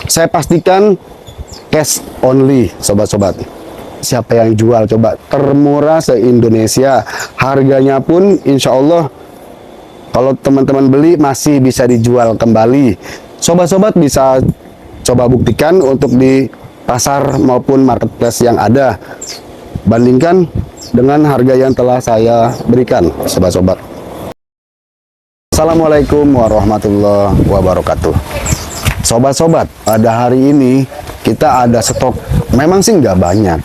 Saya pastikan cash only, sobat-sobat. Siapa yang jual coba? Termurah se-Indonesia. Harganya pun insya Allah kalau teman-teman beli masih bisa dijual kembali. Sobat-sobat bisa coba buktikan untuk di pasar maupun marketplace yang ada. Bandingkan dengan harga yang telah saya berikan, sobat-sobat. Assalamualaikum warahmatullahi wabarakatuh. Sobat-sobat, pada hari ini kita ada stok. Memang sih nggak banyak,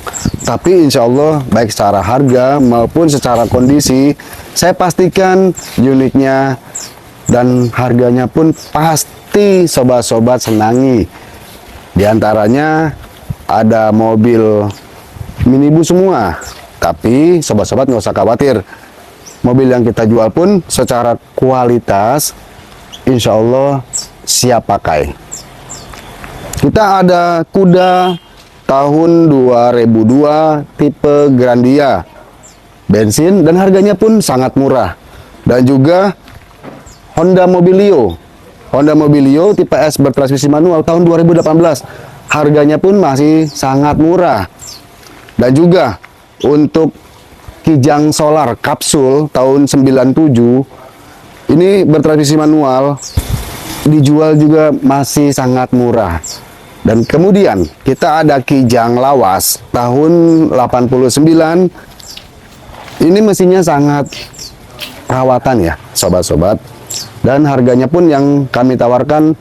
tapi insya Allah baik secara harga maupun secara kondisi, saya pastikan uniknya dan harganya pun pasti sobat-sobat senangi. Di antaranya ada mobil minibus semua, tapi sobat-sobat nggak usah khawatir. Mobil yang kita jual pun secara kualitas insya Allah siap pakai. Kita ada kuda tahun 2002 tipe Grandia bensin dan harganya pun sangat murah. Dan juga Honda Mobilio tipe S bertransmisi manual tahun 2018, harganya pun masih sangat murah. Dan juga untuk Kijang Solar kapsul tahun 97 ini bertransmisi manual, dijual juga masih sangat murah. Dan kemudian kita ada Kijang Lawas tahun 89. Ini mesinnya sangat perawatan ya, sobat-sobat. Dan harganya pun yang kami tawarkan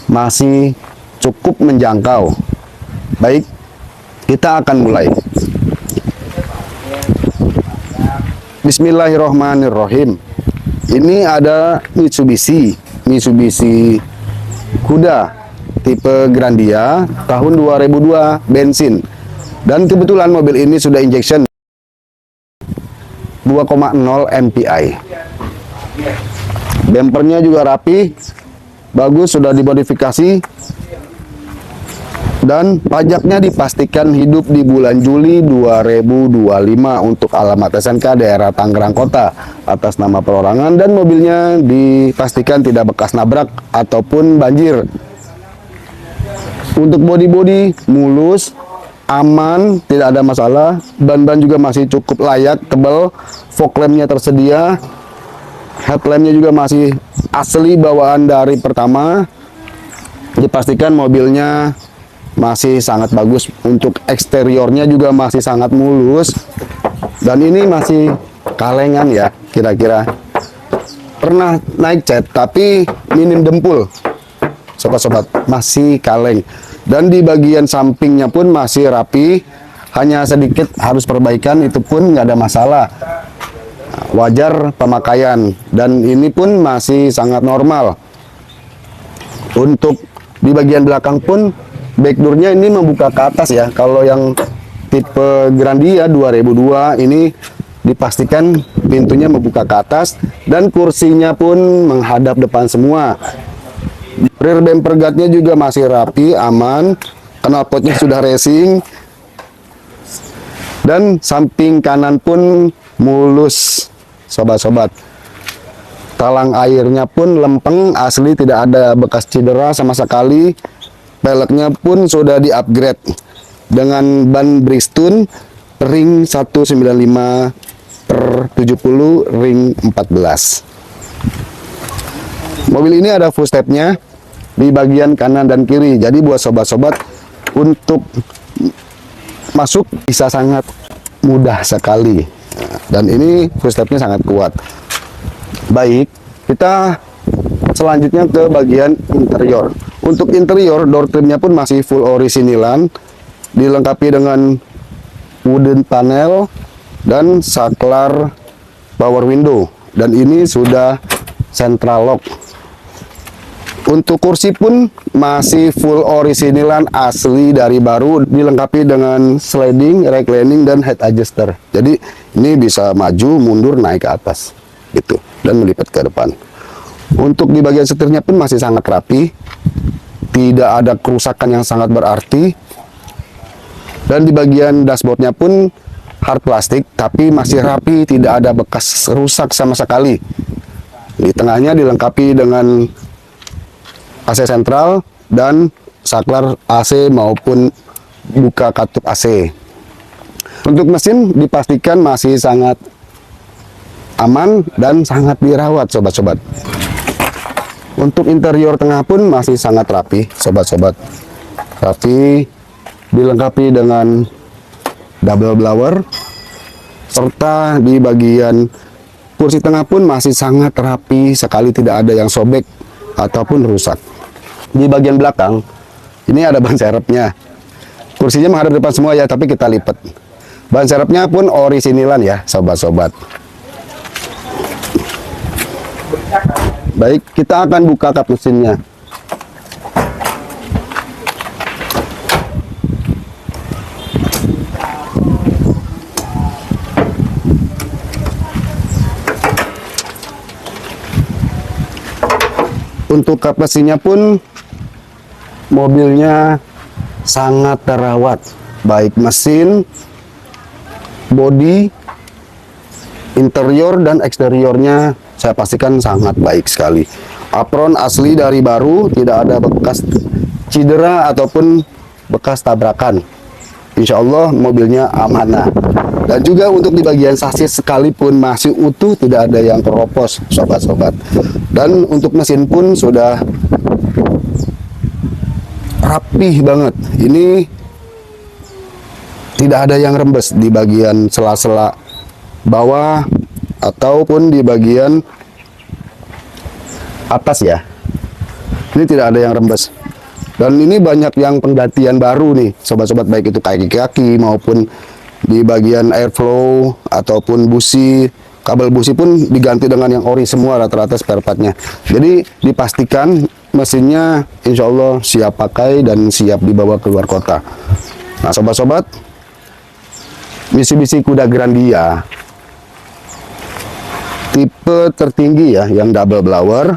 masih cukup menjangkau. Baik, kita akan mulai. Bismillahirrahmanirrahim. Ini ada Mitsubishi Kuda tipe Grandia tahun 2002 bensin. Dan kebetulan mobil ini sudah injection 2,0 MPI. Bempernya juga rapi, bagus, sudah dimodifikasi. Dan pajaknya dipastikan hidup di bulan Juli 2025 untuk alamat SNK daerah Tangerang Kota atas nama perorangan, dan mobilnya dipastikan tidak bekas nabrak ataupun banjir. Untuk bodi-bodi mulus, aman, tidak ada masalah. Ban-ban juga masih cukup layak, tebal. Fog lampnya tersedia. Headlampnya juga masih asli bawaan dari pertama. Dipastikan mobilnya masih sangat bagus. Untuk eksteriornya juga masih sangat mulus. Dan ini masih kalengan ya, kira-kira. Pernah naik cat, tapi minim dempul. Sobat-sobat, masih kaleng. Dan di bagian sampingnya pun masih rapi, hanya sedikit harus perbaikan, itu pun nggak ada masalah, wajar pemakaian. Dan ini pun masih sangat normal. Untuk di bagian belakang pun backdoornya ini membuka ke atas ya. Kalau yang tipe Grandia 2002 ini dipastikan pintunya membuka ke atas, dan kursinya pun menghadap depan semua. Rear bumper guardnya juga masih rapi, aman. Knalpotnya sudah racing. Dan samping kanan pun mulus, sobat-sobat. Talang airnya pun lempeng, asli, tidak ada bekas cedera sama sekali. Peleknya pun sudah di-upgrade dengan ban Bridgestone ring 195/70 ring 14. Mobil ini ada full stepnya di bagian kanan dan kiri. Jadi buat sobat-sobat untuk masuk bisa sangat mudah sekali. Dan ini full stepnya sangat kuat. Baik, kita selanjutnya ke bagian interior. Untuk interior, door trimnya pun masih full orisinilan, dilengkapi dengan wooden panel dan saklar power window. Dan ini sudah central lock. Untuk kursi pun masih full orisinilan, asli dari baru, dilengkapi dengan sliding, reclining, dan head adjuster. Jadi ini bisa maju, mundur, naik ke atas gitu, dan melipat ke depan. Untuk di bagian setirnya pun masih sangat rapi, tidak ada kerusakan yang sangat berarti. Dan di bagian dashboardnya pun hard plastik, tapi masih rapi, tidak ada bekas rusak sama sekali. Di tengahnya dilengkapi dengan AC sentral dan saklar AC maupun buka katup AC. Untuk mesin dipastikan masih sangat aman dan sangat dirawat sobat-sobat. Untuk interior tengah pun masih sangat rapi sobat-sobat. Rapi, dilengkapi dengan double blower, serta di bagian kursi tengah pun masih sangat rapi sekali, tidak ada yang sobek ataupun rusak. Di bagian belakang ini ada ban serepnya. Kursinya menghadap depan semua ya, tapi kita lipat. Ban serepnya pun orisinilan ya sobat-sobat. Baik, kita akan buka kap mesinnya. Untuk kap mesinnya pun mobilnya sangat terawat, baik mesin, bodi, interior dan eksteriornya saya pastikan sangat baik sekali. Apron asli dari baru, tidak ada bekas cedera ataupun bekas tabrakan. Insya Allah mobilnya amanah. Dan juga untuk di bagian sasis sekalipun masih utuh, tidak ada yang keropos sobat-sobat. Dan untuk mesin pun sudah rapih banget. Ini tidak ada yang rembes di bagian sela-sela bawah ataupun di bagian atas ya. Ini tidak ada yang rembes. Dan ini banyak yang penggantian baru nih sobat-sobat, baik itu kaki-kaki maupun di bagian airflow ataupun busi. Kabel busi pun diganti dengan yang ori semua rata-rata spare partnya. Jadi dipastikan mesinnya insya Allah siap pakai dan siap dibawa keluar kota. Nah sobat-sobat, Mitsubishi Kuda Grandia tipe tertinggi ya, yang double blower,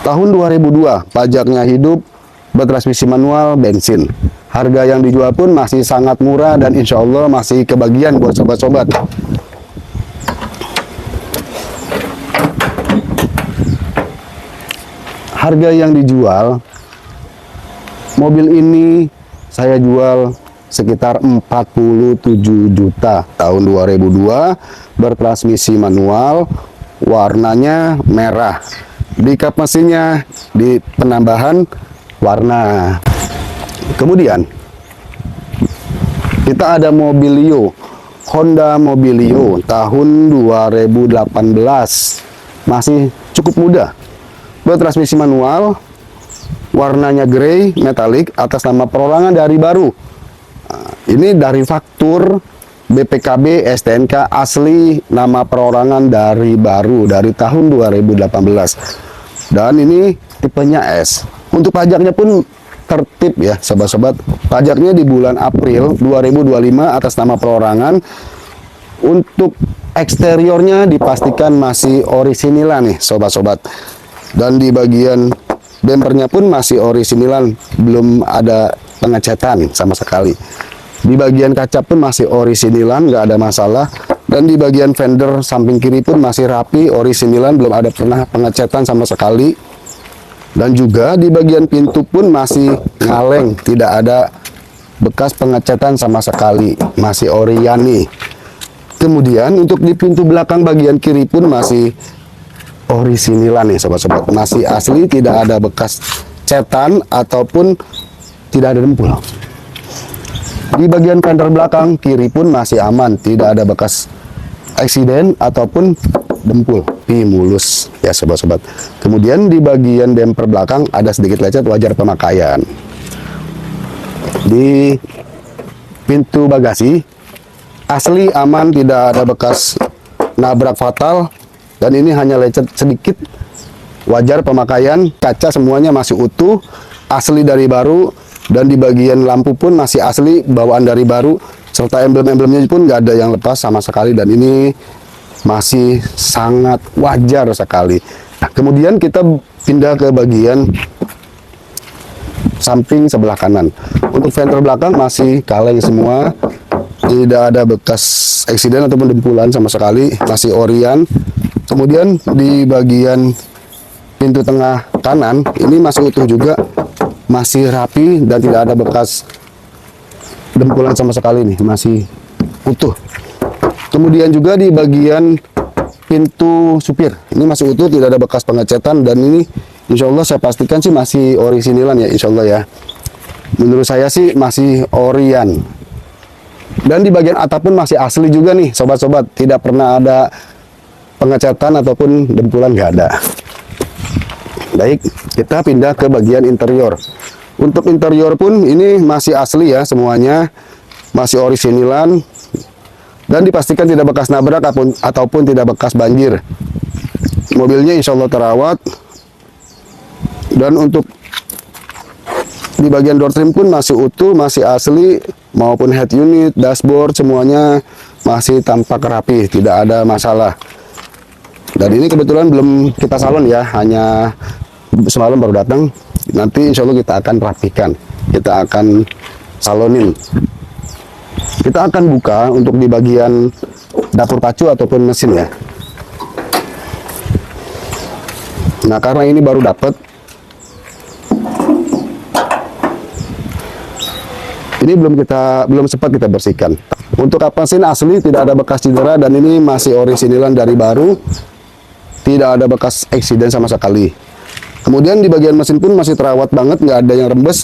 tahun 2002, pajaknya hidup, bertransmisi manual, bensin. Harga yang dijual pun masih sangat murah dan insya Allah masih kebagian buat sobat-sobat. Harga yang dijual, mobil ini saya jual sekitar 47 juta tahun 2002, bertransmisi manual, warnanya merah. Di kap mesinnya di penambahan warna. Kemudian kita ada Mobilio, Honda Mobilio tahun 2018, masih cukup muda, bertransmisi manual, warnanya grey metalik, atas nama perorangan dari baru. Ini dari faktur BPKB STNK asli, nama perorangan dari baru dari tahun 2018. Dan ini tipenya S. Untuk pajaknya pun tertib ya sobat-sobat. Pajaknya di bulan April 2025 atas nama perorangan. Untuk eksteriornya dipastikan masih orisinilan nih sobat-sobat. Dan di bagian bempernya pun masih orisinilan, belum ada pengecatan sama sekali. Di bagian kaca pun masih orisinilan, nggak ada masalah. Dan di bagian fender samping kiri pun masih rapi, orisinilan, belum ada pernah pengecatan sama sekali. Dan juga di bagian pintu pun masih kaleng, tidak ada bekas pengecatan sama sekali, masih oriani. Kemudian untuk di pintu belakang bagian kiri pun masih orisinilan nih sobat-sobat, masih asli, tidak ada bekas cetan ataupun tidak ada dempul. Di bagian fender belakang kiri pun masih aman, tidak ada bekas eksiden ataupun dempul, mulus ya sobat-sobat. Kemudian di bagian bumper belakang ada sedikit lecet, wajar pemakaian. Di pintu bagasi asli aman, tidak ada bekas nabrak fatal, dan ini hanya lecet sedikit, wajar pemakaian. Kaca semuanya masih utuh, asli dari baru, dan di bagian lampu pun masih asli, bawaan dari baru, serta emblem-emblemnya pun nggak ada yang lepas sama sekali, dan ini masih sangat wajar sekali. Nah, kemudian kita pindah ke bagian samping sebelah kanan. Untuk fender belakang masih kaleng semua, tidak ada bekas eksiden ataupun dempulan sama sekali, masih orian. Kemudian di bagian pintu tengah kanan ini masih utuh juga, masih rapi dan tidak ada bekas dempulan sama sekali nih, masih utuh. Kemudian juga di bagian pintu supir ini masih utuh, tidak ada bekas pengecetan, dan ini insya Allah saya pastikan sih masih orisinilan ya, insya Allah ya. Menurut saya sih masih orian. Dan di bagian atap pun masih asli juga nih sobat-sobat, tidak pernah ada pengecatan ataupun dempulan, nggak ada. Baik, kita pindah ke bagian interior. Untuk interior pun ini masih asli ya, semuanya masih orisinilan dan dipastikan tidak bekas nabrak ataupun tidak bekas banjir. Mobilnya insya Allah terawat. Dan untuk di bagian door trim pun masih utuh, masih asli, maupun head unit, dashboard, semuanya masih tampak rapi, tidak ada masalah. Dan ini kebetulan belum kita salon ya, hanya semalam baru datang. Nanti insya Allah kita akan rapikan, kita akan salonin. Kita akan buka untuk di bagian dapur pacu ataupun mesin ya. Nah, karena ini baru dapat, ini belum sempat kita bersihkan. Untuk kap mesin asli, tidak ada bekas cedera, dan ini masih orisinilan dari baru, tidak ada bekas eksiden sama sekali. Kemudian di bagian mesin pun masih terawat banget, nggak ada yang rembes,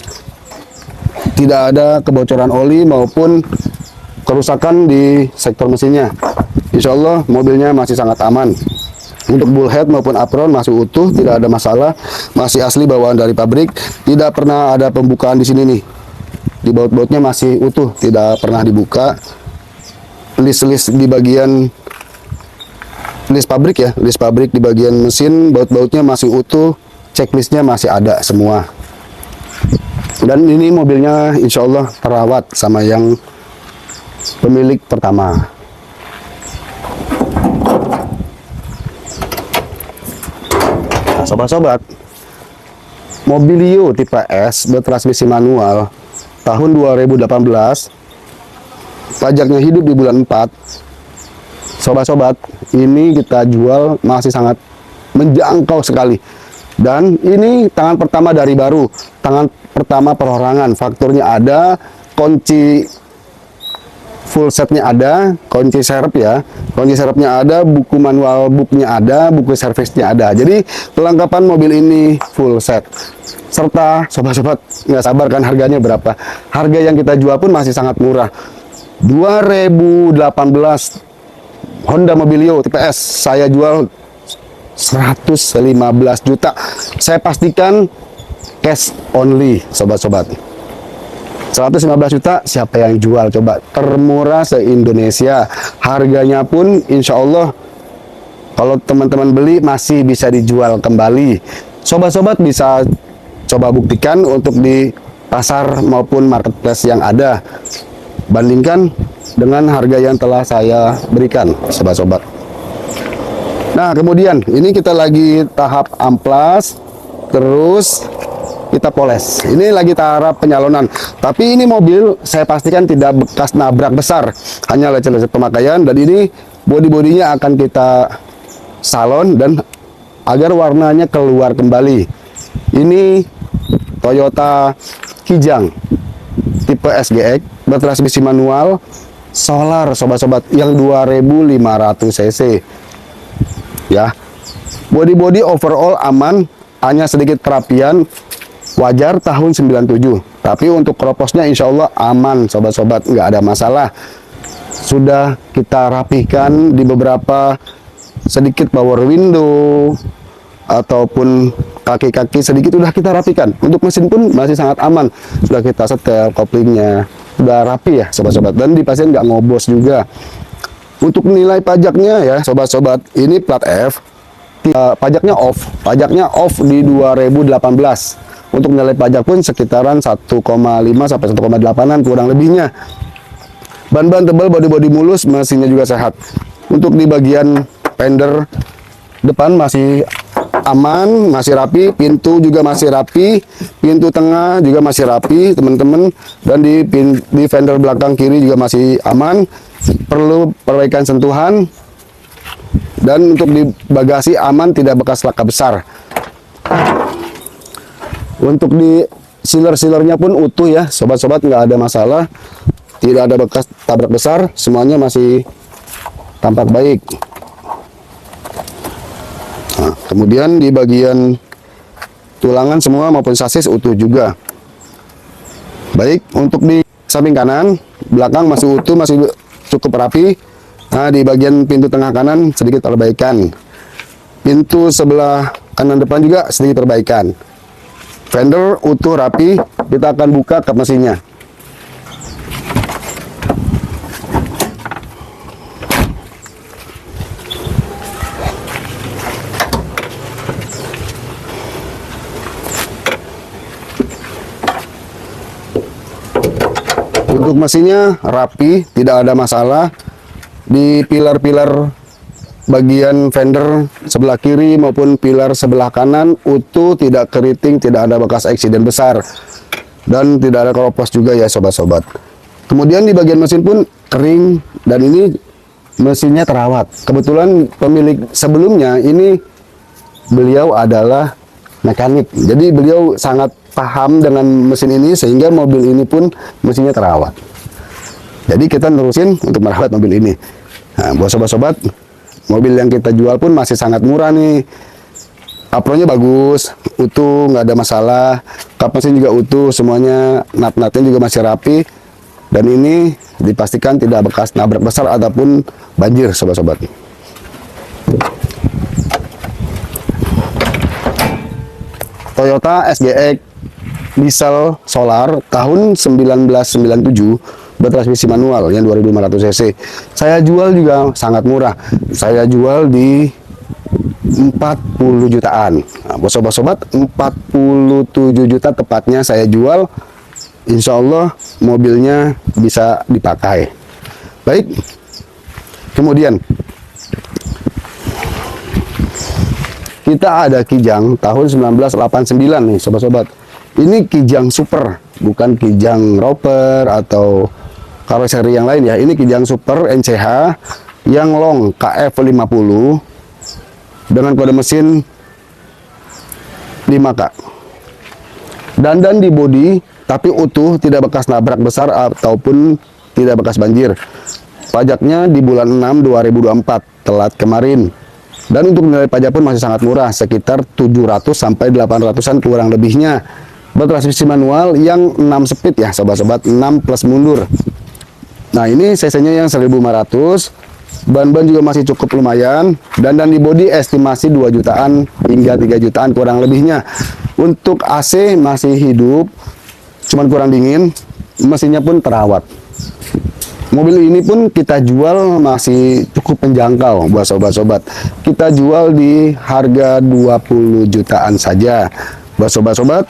tidak ada kebocoran oli maupun kerusakan di sektor mesinnya. Insya Allah mobilnya masih sangat aman. Untuk bullhead maupun apron masih utuh, tidak ada masalah, masih asli bawaan dari pabrik, tidak pernah ada pembukaan di sini nih. Di baut-bautnya masih utuh, tidak pernah dibuka. List-list di bagian list pabrik ya, list pabrik di bagian mesin, baut-bautnya masih utuh, checklistnya masih ada semua. Dan ini mobilnya insya Allah terawat sama yang pemilik pertama. Nah, sobat-sobat, Mobilio tipe S bertransmisi manual tahun 2018, pajaknya hidup di bulan 4. Sobat-sobat, ini kita jual masih sangat menjangkau sekali. Dan ini tangan pertama dari baru, tangan pertama perorangan, fakturnya ada, kunci full setnya ada, kunci serep ya, kunci serepnya ada, buku manual booknya ada, buku servisnya ada. Jadi kelengkapan mobil ini full set. Serta sobat-sobat nggak sabar kan harganya berapa? Harga yang kita jual pun masih sangat murah. 2018 Honda Mobilio tipe S saya jual 115 juta. Saya pastikan cash only, sobat-sobat. 115 juta siapa yang jual coba? Termurah se-Indonesia. Harganya pun insya Allah kalau teman-teman beli masih bisa dijual kembali. Sobat-sobat bisa coba buktikan untuk di pasar maupun marketplace yang ada. Bandingkan dengan harga yang telah saya berikan, sobat-sobat. Nah, kemudian ini kita lagi tahap amplas, terus kita poles. Ini lagi tahap penyalonan. Tapi ini mobil saya pastikan tidak bekas nabrak besar, hanya lecet-lecet pemakaian. Dan ini bodi-bodinya akan kita salon dan agar warnanya keluar kembali. Ini Toyota Kijang tipe SGX bertransmisi manual solar, sobat-sobat, yang 2500 cc ya. Bodi-bodi overall aman, hanya sedikit perapian wajar tahun 97. Tapi untuk kroposnya insya Allah aman, sobat-sobat, nggak ada masalah. Sudah kita rapihkan di beberapa sedikit power window ataupun kaki-kaki sedikit sudah kita rapikan. Untuk mesin pun masih sangat aman, sudah kita setel koplingnya, sudah rapi ya sobat-sobat, dan dipastikan nggak ngobos juga. Untuk nilai pajaknya ya sobat-sobat, ini plat F, pajaknya off di 2018. Untuk nilai pajak pun sekitaran 1,5 sampai 1,8an kurang lebihnya. Ban-ban tebal, bodi-bodi mulus, mesinnya juga sehat. Untuk di bagian fender depan masih aman, masih rapi, pintu juga masih rapi, pintu tengah juga masih rapi teman-teman, dan di fender belakang kiri juga masih aman, perlu perbaikan sentuhan. Dan untuk di bagasi aman, tidak bekas laka besar. Untuk di sealer-sealernya pun utuh ya sobat-sobat, nggak ada masalah, tidak ada bekas tabrak besar, semuanya masih tampak baik. Nah, kemudian di bagian tulangan semua maupun sasis utuh juga. Baik, untuk di samping kanan, belakang masih utuh, masih cukup rapi. Nah, di bagian pintu tengah kanan sedikit perbaikan. Pintu sebelah kanan depan juga sedikit perbaikan. Fender utuh rapi, kita akan buka kap mesinnya. Untuk mesinnya rapi, tidak ada masalah. Di pilar-pilar bagian fender sebelah kiri maupun pilar sebelah kanan utuh, tidak keriting, tidak ada bekas eksiden besar, dan tidak ada keropos juga ya sobat-sobat. Kemudian di bagian mesin pun kering, dan ini mesinnya terawat. Kebetulan pemilik sebelumnya ini beliau adalah mekanik, jadi beliau sangat paham dengan mesin ini, sehingga mobil ini pun mesinnya terawat. Jadi kita nerusin untuk merawat mobil ini. Nah, buat sobat-sobat, mobil yang kita jual pun masih sangat murah nih. Apronnya bagus, utuh, nggak ada masalah. Kap mesin juga utuh, semuanya nat-natnya juga masih rapi. Dan ini dipastikan tidak bekas nabrak besar ataupun banjir, sobat-sobat. Toyota SGX diesel solar tahun 1997, bertransmisi manual yang 2500 cc. Saya jual juga sangat murah. Saya jual di 40 jutaan. Nah, buat sobat-sobat, 47 juta tepatnya saya jual. Insya Allah mobilnya bisa dipakai. Baik. Kemudian kita ada Kijang tahun 1989 nih sobat-sobat. Ini Kijang Super, bukan Kijang Roper atau karoseri yang lain ya. Ini Kijang Super NCH yang long KF50 dengan kode mesin 5K. Dandan di bodi tapi utuh, tidak bekas nabrak besar ataupun tidak bekas banjir. Pajaknya di bulan 6 2024, telat kemarin. Dan untuk nilai pajak pun masih sangat murah, sekitar 700 sampai 800-an kurang lebihnya. Bertransmisi manual yang 6 speed ya sobat-sobat, 6 plus mundur. Nah, ini cc-nya yang 1500. Ban-ban juga masih cukup lumayan. Dan di bodi estimasi 2 jutaan hingga 3 jutaan kurang lebihnya. Untuk AC masih hidup, cuman kurang dingin. Mesinnya pun terawat. Mobil ini pun kita jual masih cukup menjangkau buat sobat-sobat. Kita jual di harga 20 jutaan saja. Buat sobat-sobat,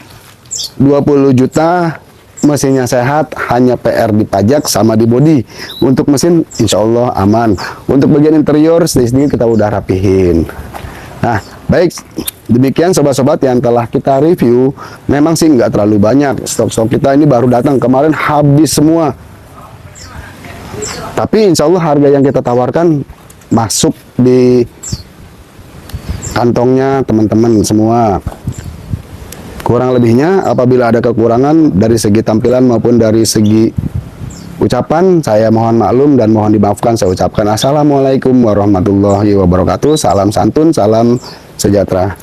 20 juta, mesinnya sehat, hanya PR di pajak sama di bodi. Untuk mesin insya Allah aman. Untuk bagian interior sedikit kita udah rapihin. Nah, baik, demikian sobat-sobat yang telah kita review. Memang sih nggak terlalu banyak, stok-stok kita ini baru datang kemarin, habis semua. Tapi insya Allah harga yang kita tawarkan masuk di kantongnya teman-teman semua. Kurang lebihnya apabila ada kekurangan dari segi tampilan maupun dari segi ucapan, saya mohon maklum dan mohon dimaafkan. Saya ucapkan assalamualaikum warahmatullahi wabarakatuh. Salam santun, salam sejahtera.